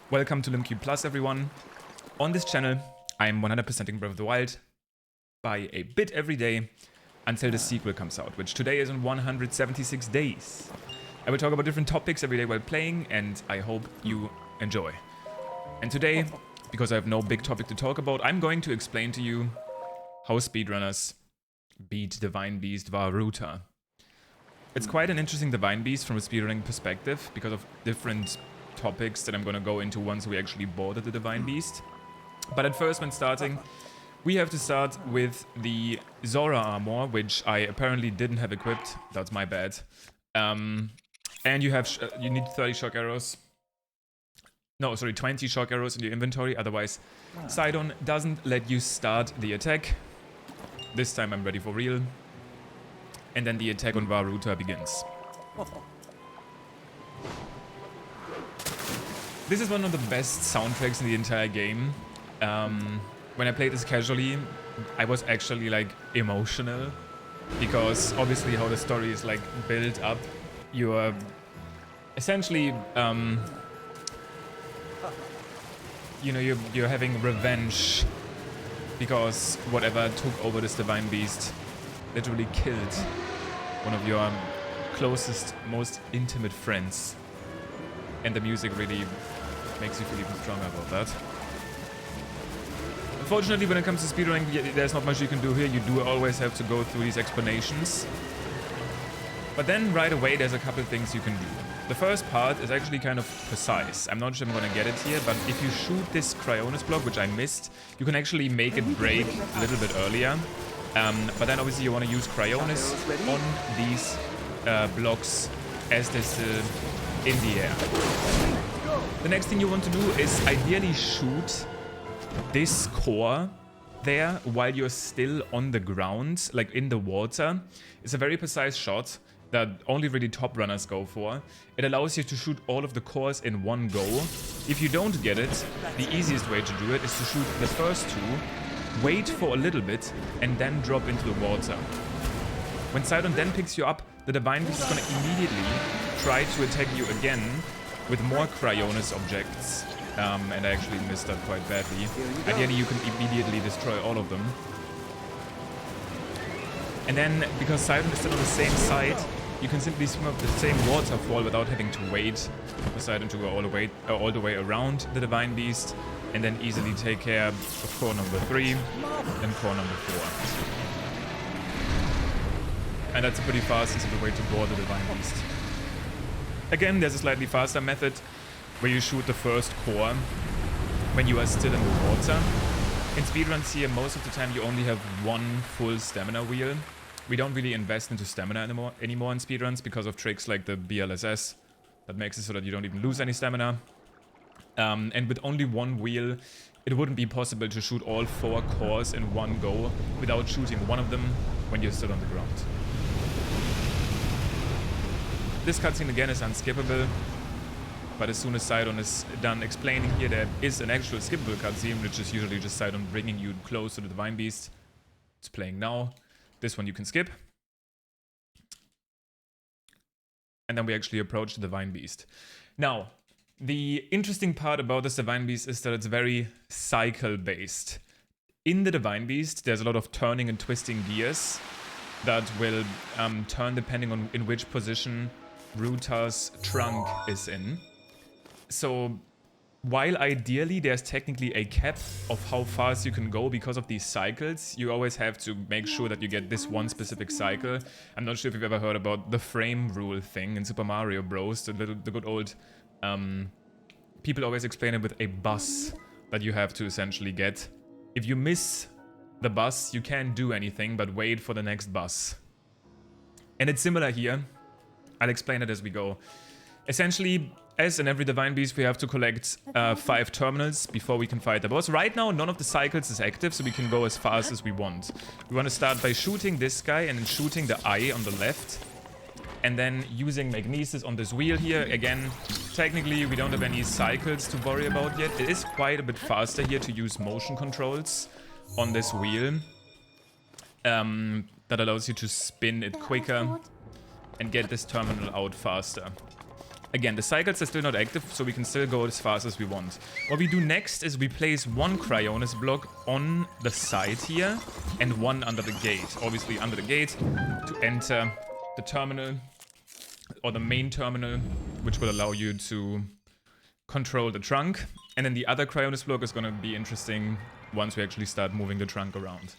Welcome to LimQ Plus, everyone. On this channel, I'm 100%ing Breath of the Wild by a bit every day until the sequel comes out, which today is in 176 days. I will talk about different topics every day while playing, and I hope you enjoy. And today, because I have no big topic to talk about, I'm going to explain to you how speedrunners beat Divine Beast via Ruta. It's quite an interesting Divine Beast from a speedrunning perspective because of different topics that I'm going to go into once we actually boarded the Divine Beast. But at first, when starting, we have to start with the Zora armor, which I apparently didn't have equipped. That's my bad. And you need 30 shock arrows. No, sorry, 20 shock arrows in your inventory. Otherwise, Sidon doesn't let you start the attack. This time I'm ready for real. And then the attack on Ruta begins. This is one of the best soundtracks in the entire game. When I played this casually, I was actually like emotional because obviously how the story is like built up, you are essentially, you know, you're having revenge because whatever took over this Divine Beast literally killed one of your closest, most intimate friends. And the music really makes you feel even stronger about that. Unfortunately, when it comes to speedrunning, there's not much you can do here. You do always have to go through these explanations. But then right away, there's a couple of things you can do. The first part is actually kind of precise. I'm not sure I'm going to get it here, but if you shoot this Cryonis block, which I missed, you can actually make it break a little bit earlier. But then obviously you want to use Cryonis on these blocks as they're still in the air. The next thing you want to do is ideally shoot this core there while you're still on the ground, like in the water. It's a very precise shot that only really top runners go for. It allows you to shoot all of the cores in one go. If you don't get it, the easiest way to do it is to shoot the first two, wait for a little bit, and then drop into the water. When Sidon then picks you up, the Divine Beast is going to immediately try to attack you again with more Cryonis objects. And I actually missed that quite badly. Ideally, you can immediately destroy all of them. And then, because Sidon is still on the same side, you can simply swim up the same waterfall without having to wait for Sidon to go all the way around the Divine Beast, and then easily take care of core number 3 and core number 4. And that's a pretty fast and simple way to board the Divine Beast. Again, there's a slightly faster method where you shoot the first core when you are still in the water. In speedruns here, most of the time you only have one full stamina wheel. We don't really invest into stamina anymore in speedruns because of tricks like the BLSS that makes it so that you don't even lose any stamina. And with only one wheel, it wouldn't be possible to shoot all 4 cores in one go without shooting one of them when you're still on the ground. This cutscene again is unskippable, but as soon as Sidon is done explaining here, there is an actual skippable cutscene, which is usually just Sidon bringing you close to the Divine Beast. It's playing now. This one you can skip. And then we actually approach the Divine Beast. Now, the interesting part about this Divine Beast is that it's very cycle-based. In the Divine Beast, there's a lot of turning and twisting gears that will turn depending on in which position Ruta's trunk is in. So, while ideally there's technically a cap of how fast you can go because of these cycles, you always have to make sure that you get this one specific cycle. I'm not sure if you've ever heard about the frame rule thing in Super Mario Bros. The good old... people always explain it with a bus that you have to essentially get. If you miss the bus, you can't do anything but wait for the next bus. And it's similar here. I'll explain it as we go. Essentially, as in every Divine Beast, we have to collect 5 terminals before we can fight the boss. Right now, none of the cycles is active, so we can go as fast as we want. We want to start by shooting this guy and then shooting the eye on the left. And then using Magnesis on this wheel here. Again, technically, we don't have any cycles to worry about yet. It is quite a bit faster here to use motion controls on this wheel. That allows you to spin it quicker and get this terminal out faster. Again, the cycles are still not active, so we can still go as fast as we want. What we do next is we place one Cryonis block on the side here and one under the gate. Obviously under the gate to enter the terminal or the main terminal, which will allow you to control the trunk. And then the other Cryonis block is going to be interesting once we actually start moving the trunk around.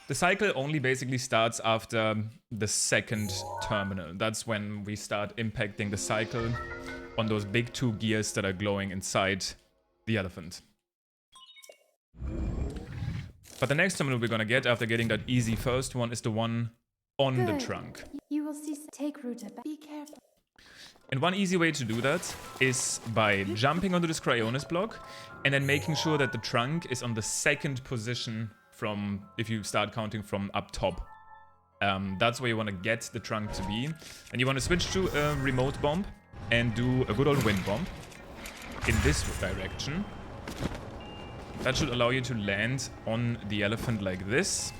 The cycle only basically starts after the second terminal. That's when we start impacting the cycle on those big 2 gears that are glowing inside the elephant. But the next terminal we're gonna get after getting that easy first one is the one on the trunk. You will see. Take Ruta. Be careful. And one easy way to do that is by jumping onto this Cryonis block and then making sure that the trunk is on the second position from, if you start counting from up top. That's where you want to get the trunk to be. And you want to switch to a remote bomb and do a good old wind bomb in this direction. That should allow you to land on the elephant like this.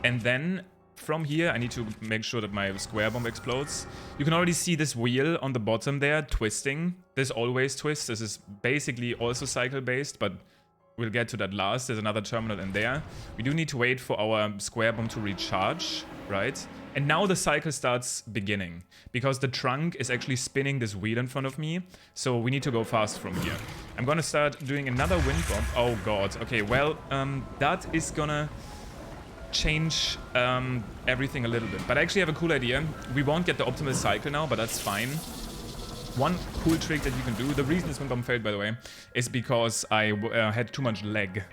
And then from here, I need to make sure that my square bomb explodes. You can already see this wheel on the bottom there twisting. This always twists. This is basically also cycle based, but we'll get to that last. There's another terminal in there. We do need to wait for our square bomb to recharge, right? And now the cycle starts beginning because the trunk is actually spinning this wheel in front of me. So we need to go fast from here. I'm gonna start doing another wind bomb. Oh god. Okay, well, that is gonna change everything a little bit. But I actually have a cool idea. We won't get the optimal cycle now, but that's fine. One cool trick that you can do, the reason this wind bomb failed, by the way, is because I had too much lag.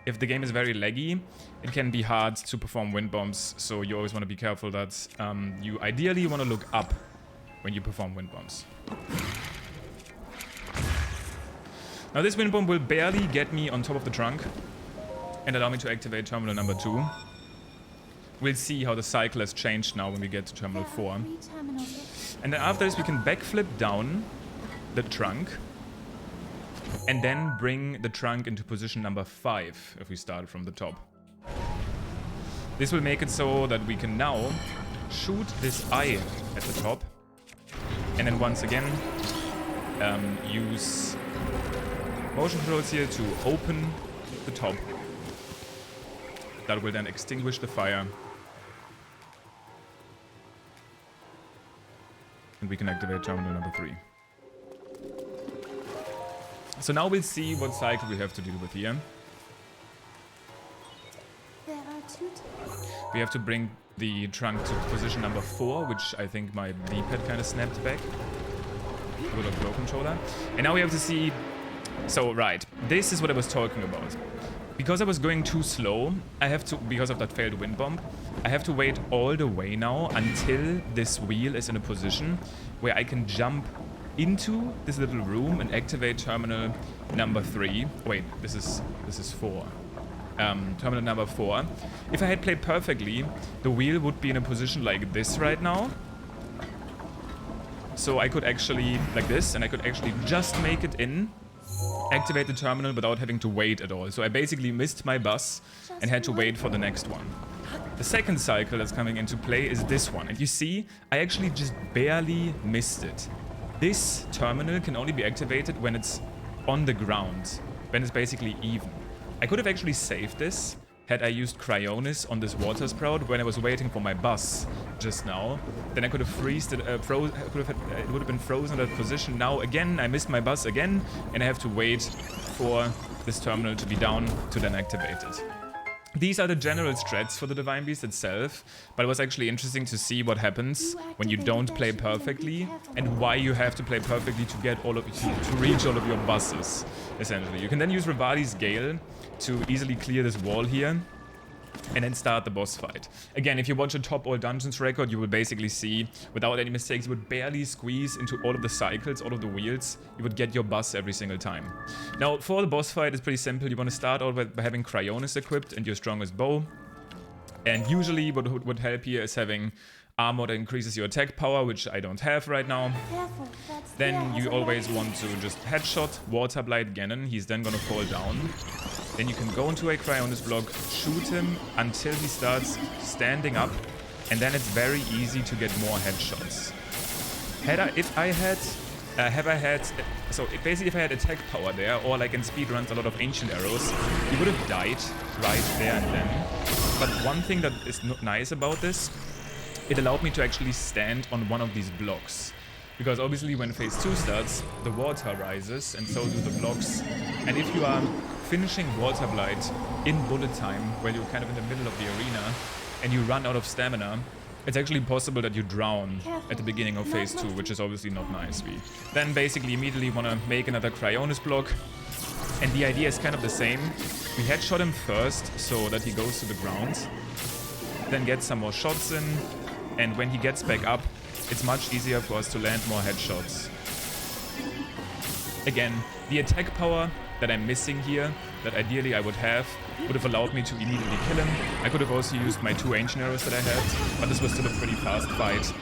If the game is very laggy, it can be hard to perform wind bombs, so you always want to be careful that you ideally want to look up when you perform wind bombs. Now this wind bomb will barely get me on top of the trunk and allow me to activate terminal number 2. We'll see how the cycle has changed now when we get to terminal 4. And then after this we can backflip down the trunk and then bring the trunk into position number 5 if we start from the top. This will make it so that we can now shoot this eye at the top and then once again use motion controls here to open the top. That will then extinguish the fire. And we can activate terminal number 3. So now we'll see what cycle we have to deal with here. There are 2 We have to bring the trunk to position number 4, which I think my D-pad kind of snapped back with a flow controller. And now we have to see... So, right, this is what I was talking about. Because I was going too slow, I have to, because of that failed wind bomb, I have to wait all the way now until this wheel is in a position where I can jump into this little room and activate terminal number 3. Wait, this is 4. Terminal number 4. If I had played perfectly, the wheel would be in a position like this right now. So I could actually, like this, and I could actually just make it in, activate the terminal without having to wait at all. So I basically missed my bus and had to wait for the next one. The second cycle that's coming into play is this one. And you see, I actually just barely missed it. This terminal can only be activated when it's on the ground, when it's basically even. I could have actually saved this had I used Cryonis on this water sprout when I was waiting for my bus just now. Then I could have it would have been frozen in that position. Now again, I missed my bus again, and I have to wait for this terminal to be down to then activate it. These are the general strats for the Divine Beast itself, but it was actually interesting to see what happens when you don't play perfectly and why you have to play perfectly to get to reach all of your buses, essentially. You can then use Revali's Gale to easily clear this wall here and then start the boss fight. Again, if you watch a Top All Dungeons record, you will basically see, without any mistakes, you would barely squeeze into all of the cycles, all of the wheels. You would get your bus every single time. Now, for the boss fight, it's pretty simple. You want to start out by having Cryonis equipped and your strongest bow. And usually what would help here is having armor that increases your attack power, which I don't have right now. Then you always want to just headshot Waterblight Ganon. He's then gonna fall down. Then you can go into a Cryonis block, shoot him until he starts standing up, and then it's very easy to get more headshots. If I had attack power there, or like in speedruns a lot of ancient arrows, he would have died right there and then. But one thing that is nice about this, it allowed me to actually stand on one of these blocks. Because obviously when phase 2 starts, the water rises and so do the blocks. And if you are finishing Waterblight in bullet time, where you're kind of in the middle of the arena, and you run out of stamina, it's actually possible that you drown at the beginning of phase 2, which is obviously not nice. We then basically immediately want to make another Cryonis block. And the idea is kind of the same. We headshot him first so that he goes to the ground. Then get some more shots in. And when he gets back up, it's much easier for us to land more headshots. Again, the attack power that I'm missing here, that ideally I would have allowed me to immediately kill him. I could have also used my 2 ancient arrows that I had, but this was still a pretty fast fight.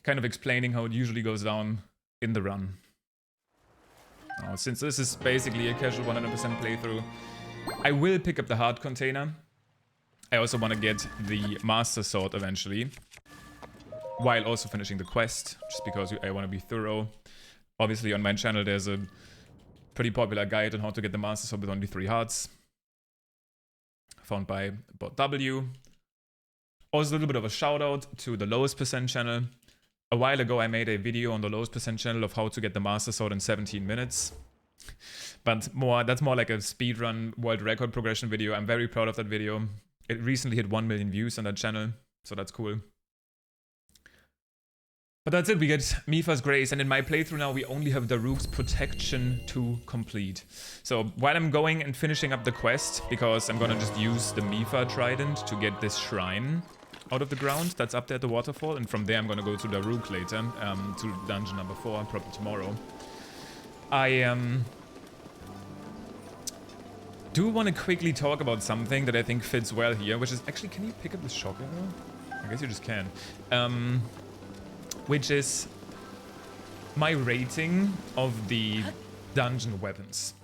Kind of explaining how it usually goes down in the run. Now, since this is basically a casual 100% playthrough, I will pick up the heart container. I also want to get the Master Sword eventually, while also finishing the quest, just because I want to be thorough. Obviously on my channel there's a pretty popular guide on how to get the Master Sword with only 3 hearts, found by Bot W. Also a little bit of a shout out to the lowest percent channel. A while ago I made a video on the lowest percent channel of how to get the Master Sword in 17 minutes. But that's more like a speedrun world record progression video. I'm very proud of that video. It recently hit 1 million views on that channel, so that's cool. But that's it, we get Mipha's Grace, and in my playthrough now we only have Daruk's Protection to complete. So while I'm going and finishing up the quest, because I'm gonna just use the Mipha Trident to get this shrine out of the ground that's up there at the waterfall, and from there I'm gonna go to Daruk later, to dungeon number 4, probably tomorrow. I do want to quickly talk about something that I think fits well here, which is actually, can you pick up the shotgun? I guess you just can. Which is my rating of the dungeon weapons.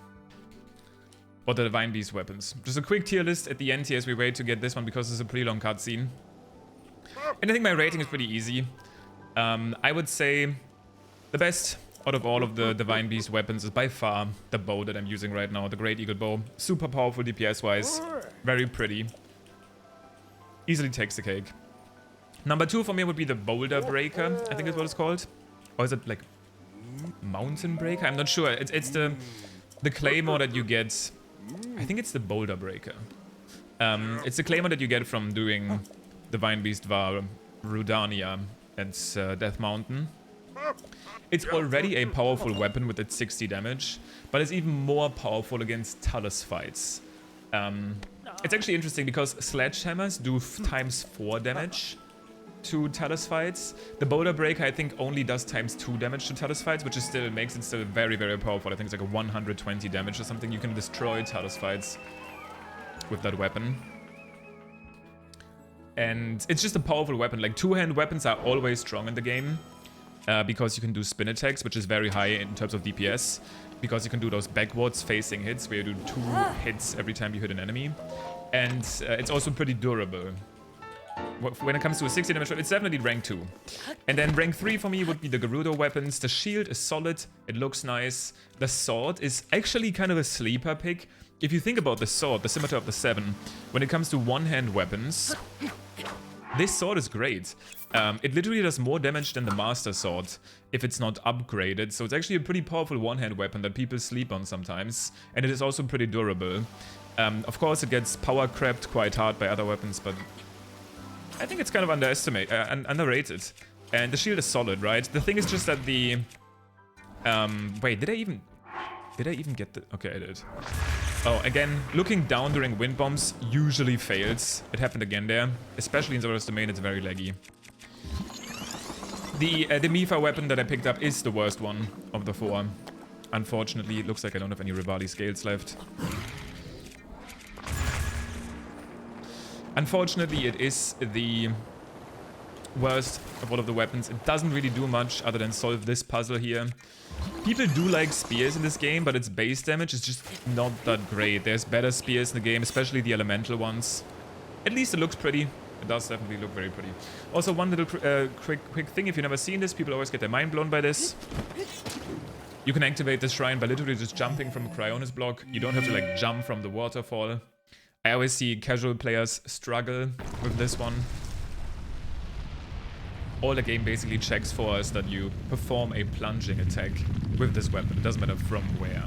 Or the Divine Beast weapons. Just a quick tier list at the end here as we wait to get this one, because it's a pretty long cutscene. And I think my rating is pretty easy. I would say the best out of all of the Divine Beast weapons is by far the bow that I'm using right now, the Great Eagle Bow. Super powerful DPS-wise, very pretty. Easily takes the cake. Number 2 for me would be the Boulder Breaker, I think is what it's called. Or is it like Mountain Breaker? I'm not sure. It's the claymore that you get. I think it's the Boulder Breaker. It's the claymore that you get from doing Divine Beast Var Rudania at Death Mountain. It's already a powerful weapon with its 60 damage, but it's even more powerful against Talus fights. It's actually interesting because sledgehammers do ×4 damage to Talus fights. The Boulder Breaker I think only does ×2 damage to Talus fights, which is still makes it still very, very powerful. I think it's like a 120 damage or something. You can destroy Talus fights with that weapon. And it's just a powerful weapon. Like, two-hand weapons are always strong in the game. Because you can do spin attacks, which is very high in terms of DPS. Because you can do those backwards facing hits, where you do 2 hits every time you hit an enemy. And it's also pretty durable. When it comes to a 60 damage, it's definitely rank 2. And then rank 3 for me would be the Gerudo weapons. The shield is solid, it looks nice. The sword is actually kind of a sleeper pick. If you think about the sword, the Scimitar of the Seven, when it comes to one-hand weapons, this sword is great. It literally does more damage than the Master Sword if it's not upgraded. So it's actually a pretty powerful one-hand weapon that people sleep on sometimes. And it is also pretty durable. Of course, it gets power crept quite hard by other weapons, but I think it's kind of underrated. And the shield is solid, right? The thing is just that the... wait, did I even get the... Okay, I did. Oh, again, looking down during wind bombs usually fails. It happened again there. Especially in Zora's Domain, it's very laggy. The Mipha weapon that I picked up is the worst one of the 4. Unfortunately, it looks like I don't have any Rivali scales left. Unfortunately, it is the worst of all of the weapons. It doesn't really do much other than solve this puzzle here. People do like spears in this game, but its base damage is just not that great. There's better spears in the game, especially the elemental ones. At least it looks pretty. It does definitely look very pretty. Also, one little quick thing, if you've never seen this, people always get their mind blown by this. You can activate this shrine by literally just jumping from a Cryonis block. You don't have to like jump from the waterfall. I always see casual players struggle with this one. All the game basically checks for is that you perform a plunging attack with this weapon. It doesn't matter from where.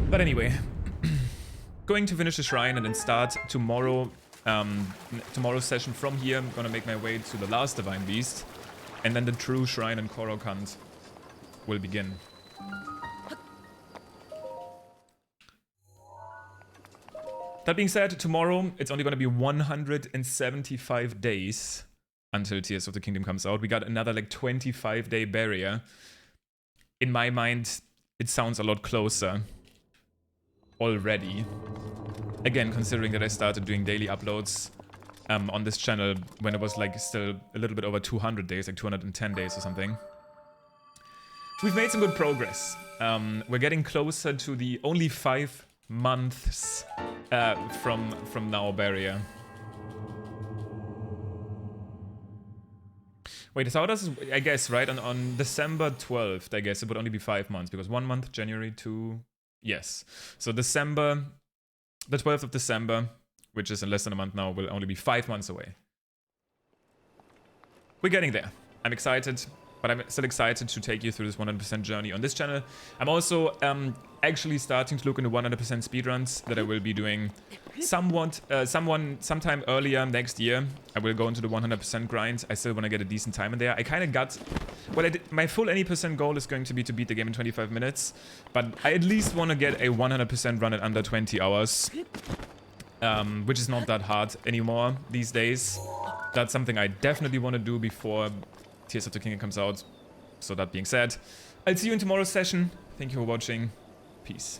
But anyway, going to finish the shrine and then start tomorrow. Tomorrow's session from here. I'm gonna make my way to the last Divine Beast, and then the true shrine and Korok hunt will begin. That being said, tomorrow it's only gonna be 175 days until Tears of the Kingdom comes out. We got another like 25-day barrier. In my mind, it sounds a lot closer already. Again, considering that I started doing daily uploads on this channel when it was like still a little bit over 200 days, like 210 days or something. We've made some good progress. We're getting closer to the only 5 months from now barrier. Wait, so how does this, I guess, right? On December 12th, I guess it would only be 5 months because 1 month, January, 2... Yes. So December... The 12th of December, which is in less than a month now, will only be 5 months away. We're getting there. I'm excited, but I'm still excited to take you through this 100% journey on this channel. I'm also actually starting to look into 100% speedruns that I will be doing sometime earlier next year. I will go into the 100% grind. I still want to get a decent time in there. I kind of got... Well, my full any percent goal is going to be to beat the game in 25 minutes, but I at least want to get a 100% run in under 20 hours, which is not that hard anymore these days. That's something I definitely want to do before Tears of the Kingdom comes out. So that being said, I'll see you in tomorrow's session. Thank you for watching. Peace.